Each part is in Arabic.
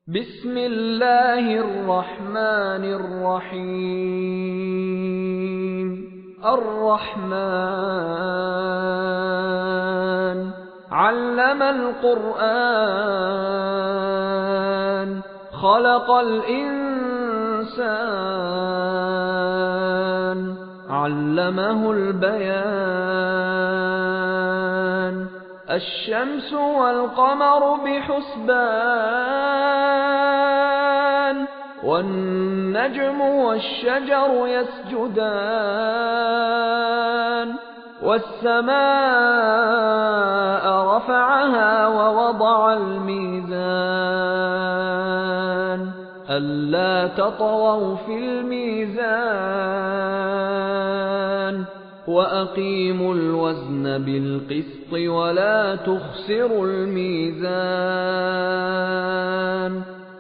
بسم الله الرحمن الرحيم. الرحمن علم القرآن خلق الإنسان علمه البيان الشمس والقمر بحسبان والنجم والشجر يسجدان والسماء رفعها ووضع الميزان ألا تطغوا في الميزان وأقيموا الوزن بالقسط ولا تخسروا الميزان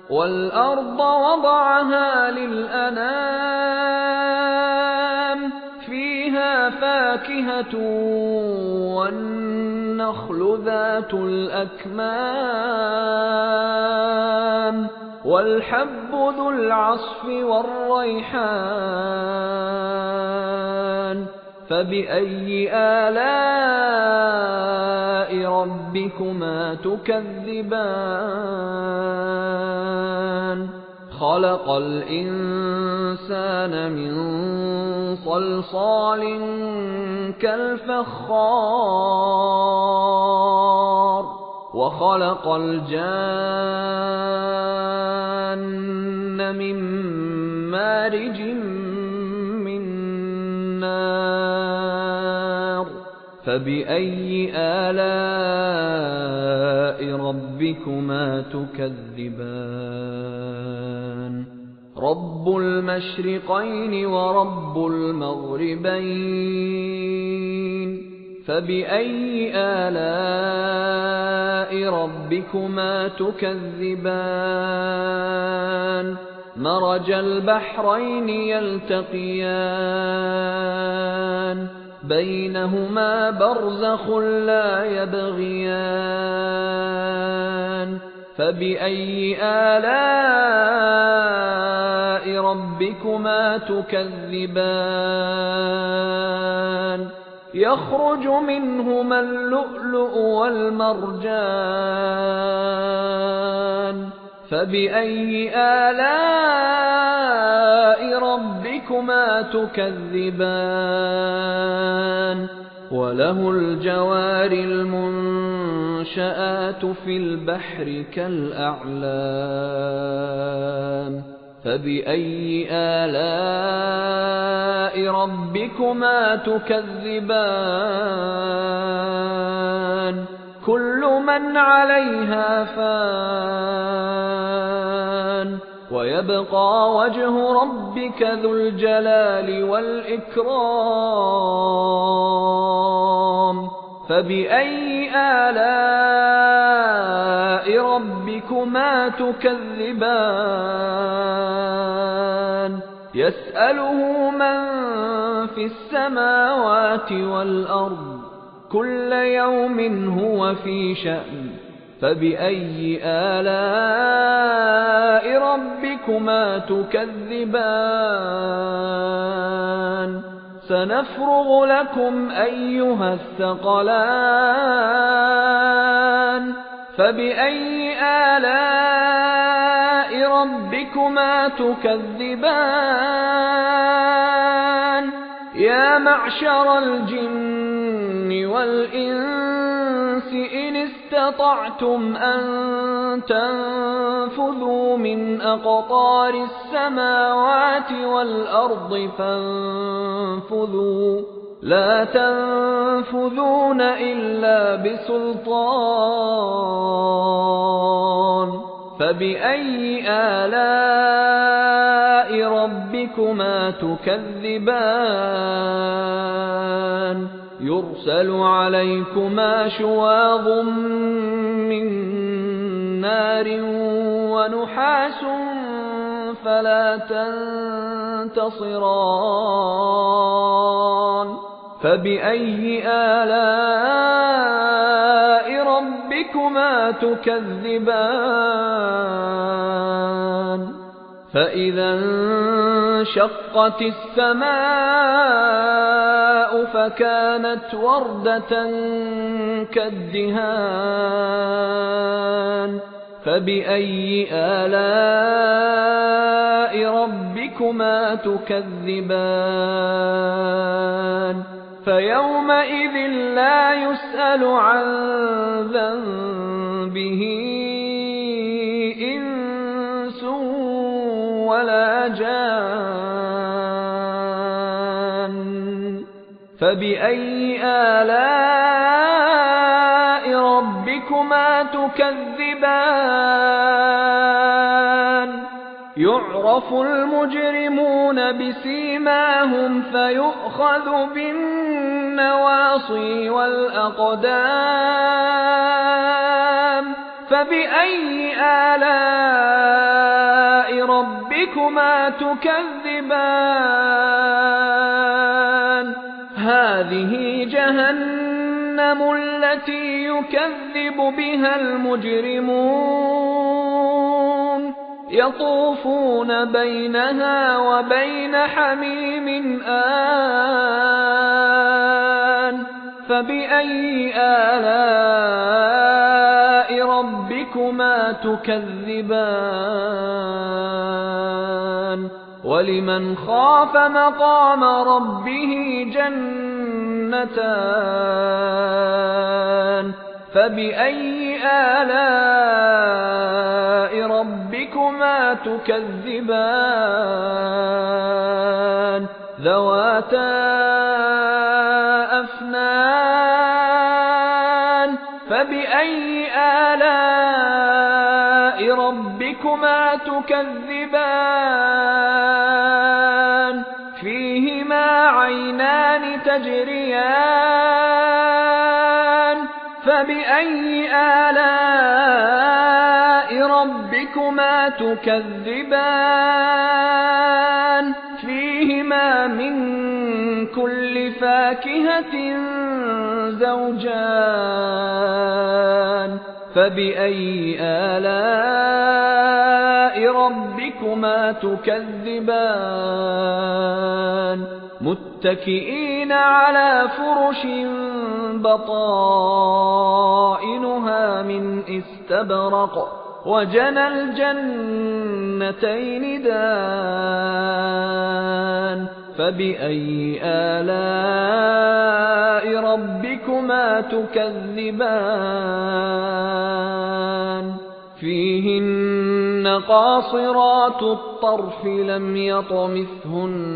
والأرض وضعها للأنام فيها فاكهة والنخل ذات الأكمام والحب ذو العصف والريحان فبأي آلاء ربكما تكذبان خلق الإنسان من صلصال كالفخار وخلق الجان من مارج من نار فبأي آلاء ربكما تكذبان رب المشرقين ورب المغربين فبأي آلاء ربكما تكذبان مرج البحرين يلتقيان بينهما برزخ لا يبغيان فبأي آلاء ربكما تكذبان يخرج منهما اللؤلؤ والمرجان فبأي آلاء ربكما تكذبان وله الجوار المنشآت في البحر كالأعلام فبأي آلاء ربكما تكذبان كل من عليها فان ويبقى وجه ربك ذو الجلال والإكرام فبأي آلاء ربكما تكذبان يسأله من في السماوات والأرض كل يوم هو في شأن فبأي آلاء ربكما تكذبان سنفرغ لكم أيها الثقلان فبأي آلاء ربكما تكذبان يا معشر الجن والإنس إن استطعتم أن تنفذوا من أقطار السماوات والأرض فانفذوا لا تنفذون إلا بسلطان فبأي آلاء ربكما تكذبان يرسل عليكما شواظ من نار ونحاس فلا تنتصران فبأي آلاء ربكما تكذبان فإذا انشقت السماء فكانت وردة كالدهان فبأي آلاء ربكما تكذبان فيومئذ لا يسأل عن ذنبه إنس ولا جان فبأي آلاء ربكما تكذبان يعرف المجرمون بسيماهم فيؤخذ بالنواصي والأقدام فبأي آلاء ربكما تكذبان هذه جهنم التي يكذب بها المجرمون يطوفون بينها وبين حميم آن فبأي آلاء ربكما تكذبان ولمن خاف مقام ربه جنتان فبأي آلاء ربكما تكذبان ذواتا أفنان فبأي آلاء ربكما تكذبان فيهما عينان تجريان فبأي آلاء ربكما تكذبان فيهما من كل فاكهة زوجان فبأي آلاء ربكما تكذبان متكئين على فرش بطائنها من استبرق وجنى الجنتين دان فبأي آلاء ربكما تكذبان فيهن قاصرات الطرف لم يطمثهن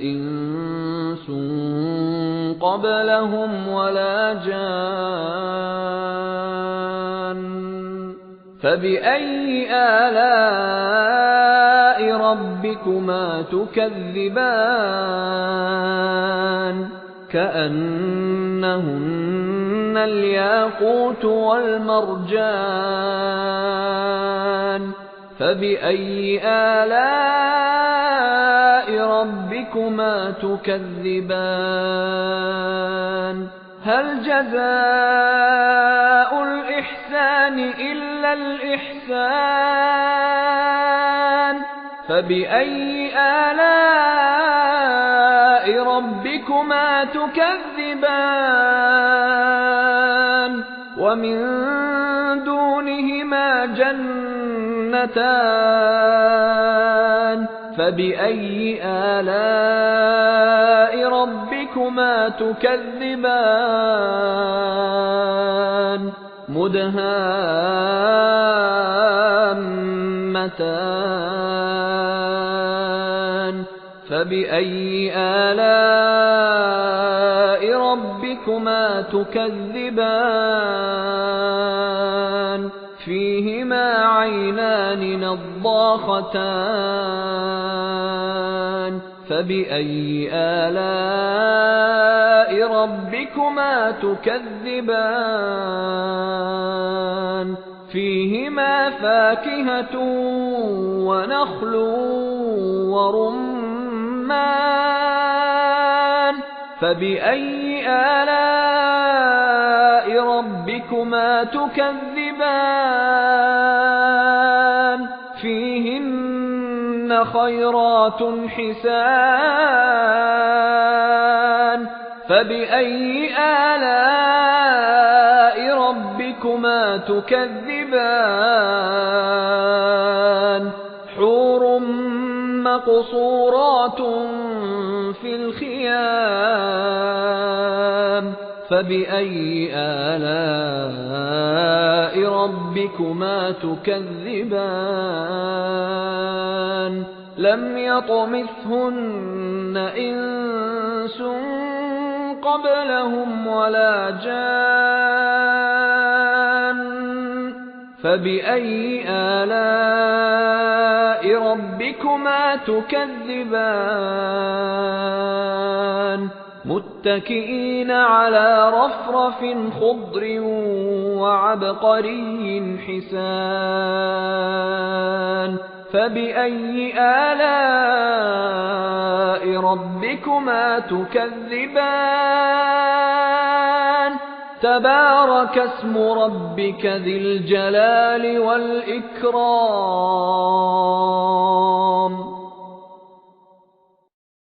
إنس قبلهم ولا جان فبأي آلاء ربكما تكذبان كأنهن الياقوت والمرجان فبأي آلاء ربكما تكذبان هل جزاء الإحسان إلا الإحسان فبأي آلاء ربكما تكذبان ومن دونهما جنتان فبأي آلاء ربكما تكذبان مدهامتان فبأي آلاء ربكما تكذبان فيهما عينان نضاختان فبأي آلاء ربكما تكذبان فيهما فاكهة ونخل ورمان فبأي آلاء ربكما تكذبان فيهن فيهن خيرات حسان فبأي آلاء ربكما تكذبان حور مقصورات في الخيام فبأي آلاء ربكما تكذبان لم يطمثهن إنس قبلهم ولا جان فبأي آلاء ربكما تكذبان متكئين على رفرف خضر وعبقري حسان فبأي آلاء ربكما تكذبان تبارك اسم ربك ذي الجلال والإكرام